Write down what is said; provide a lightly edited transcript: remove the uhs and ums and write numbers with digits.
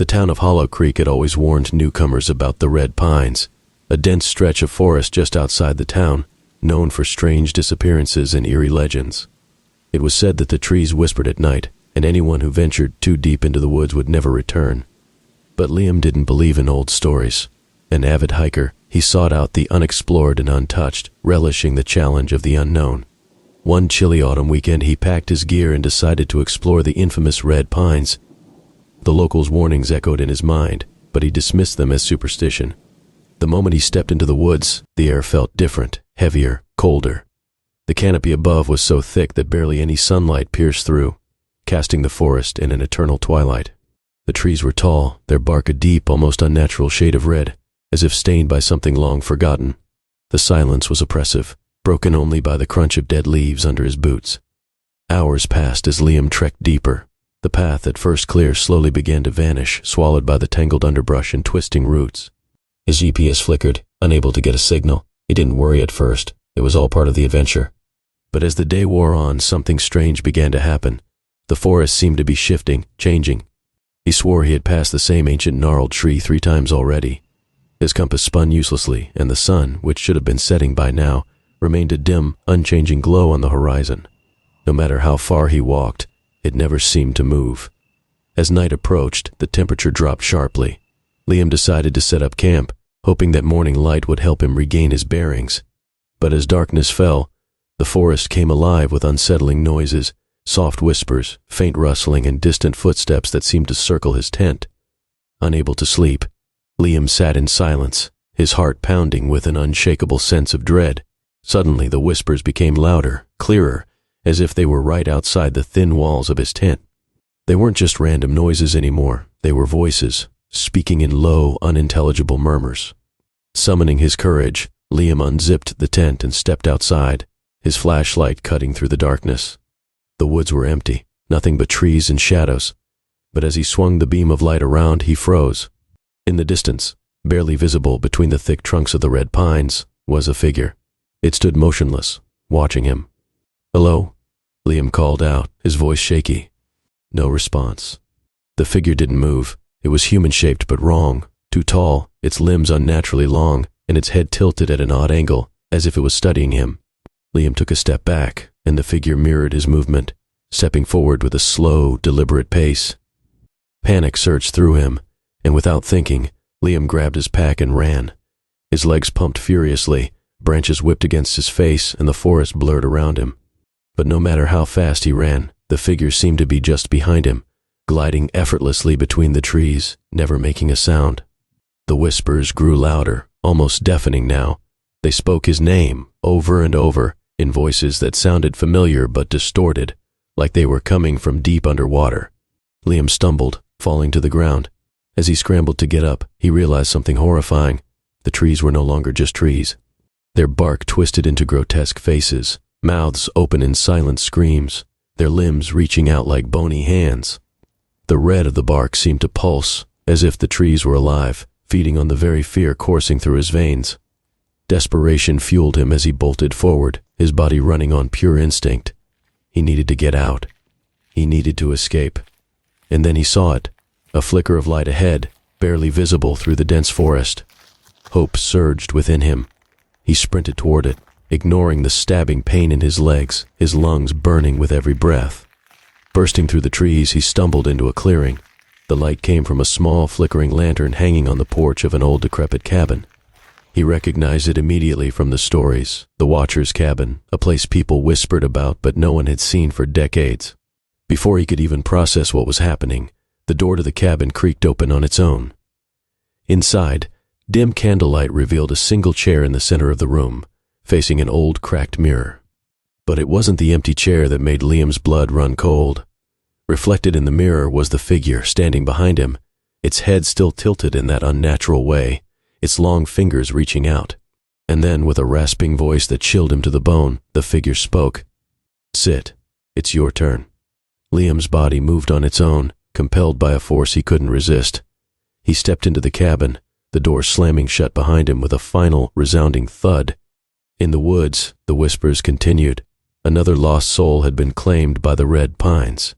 The town of Hollow Creek had always warned newcomers about the Red Pines, a dense stretch of forest just outside the town, known for strange disappearances and eerie legends. It was said that the trees whispered at night, and anyone who ventured too deep into the woods would never return. But Liam didn't believe in old stories. An avid hiker, he sought out the unexplored and untouched, relishing the challenge of the unknown. One chilly autumn weekend, he packed his gear and decided to explore the infamous Red Pines. The locals' warnings echoed in his mind, but he dismissed them as superstition. The moment he stepped into the woods, the air felt different, heavier, colder. The canopy above was so thick that barely any sunlight pierced through, casting the forest in an eternal twilight. The trees were tall, their bark a deep, almost unnatural shade of red, as if stained by something long forgotten. The silence was oppressive, broken only by the crunch of dead leaves under his boots. Hours passed as Liam trekked deeper. The path, at first clear, slowly began to vanish, swallowed by the tangled underbrush and twisting roots. His GPS flickered, unable to get a signal. He didn't worry at first. It was all part of the adventure. But as the day wore on, something strange began to happen. The forest seemed to be shifting, changing. He swore he had passed the same ancient gnarled tree 3 times already. His compass spun uselessly, and the sun, which should have been setting by now, remained a dim, unchanging glow on the horizon. No matter how far he walked, it never seemed to move. As night approached, the temperature dropped sharply. Liam decided to set up camp, hoping that morning light would help him regain his bearings. But as darkness fell, the forest came alive with unsettling noises, soft whispers, faint rustling, and distant footsteps that seemed to circle his tent. Unable to sleep, Liam sat in silence, his heart pounding with an unshakable sense of dread. Suddenly the whispers became louder, clearer, as if they were right outside the thin walls of his tent. They weren't just random noises anymore. They were voices, speaking in low, unintelligible murmurs. Summoning his courage, Liam unzipped the tent and stepped outside, his flashlight cutting through the darkness. The woods were empty, nothing but trees and shadows. But as he swung the beam of light around, he froze. In the distance, barely visible between the thick trunks of the red pines, was a figure. It stood motionless, watching him. "Hello?" Liam called out, his voice shaky. No response. The figure didn't move. It was human-shaped but wrong, too tall, its limbs unnaturally long, and its head tilted at an odd angle, as if it was studying him. Liam took a step back, and the figure mirrored his movement, stepping forward with a slow, deliberate pace. Panic surged through him, and without thinking, Liam grabbed his pack and ran. His legs pumped furiously, branches whipped against his face, and the forest blurred around him. But no matter how fast he ran, the figure seemed to be just behind him, gliding effortlessly between the trees, never making a sound. The whispers grew louder, almost deafening now. They spoke his name, over and over, in voices that sounded familiar but distorted, like they were coming from deep underwater. Liam stumbled, falling to the ground. As he scrambled to get up, he realized something horrifying. The trees were no longer just trees. Their bark twisted into grotesque faces, mouths open in silent screams, their limbs reaching out like bony hands. The red of the bark seemed to pulse, as if the trees were alive, feeding on the very fear coursing through his veins. Desperation fueled him as he bolted forward, his body running on pure instinct. He needed to get out. He needed to escape. And then he saw it, a flicker of light ahead, barely visible through the dense forest. Hope surged within him. He sprinted toward it, ignoring the stabbing pain in his legs, his lungs burning with every breath. Bursting through the trees, he stumbled into a clearing. The light came from a small, flickering lantern hanging on the porch of an old, decrepit cabin. He recognized it immediately from the stories, the Watcher's Cabin, a place people whispered about but no one had seen for decades. Before he could even process what was happening, the door to the cabin creaked open on its own. Inside, dim candlelight revealed a single chair in the center of the room, facing an old, cracked mirror. But it wasn't the empty chair that made Liam's blood run cold. Reflected in the mirror was the figure standing behind him, its head still tilted in that unnatural way, its long fingers reaching out. And then, with a rasping voice that chilled him to the bone, the figure spoke. "Sit. It's your turn." Liam's body moved on its own, compelled by a force he couldn't resist. He stepped into the cabin, the door slamming shut behind him with a final, resounding thud. In the woods, the whispers continued. Another lost soul had been claimed by the red pines.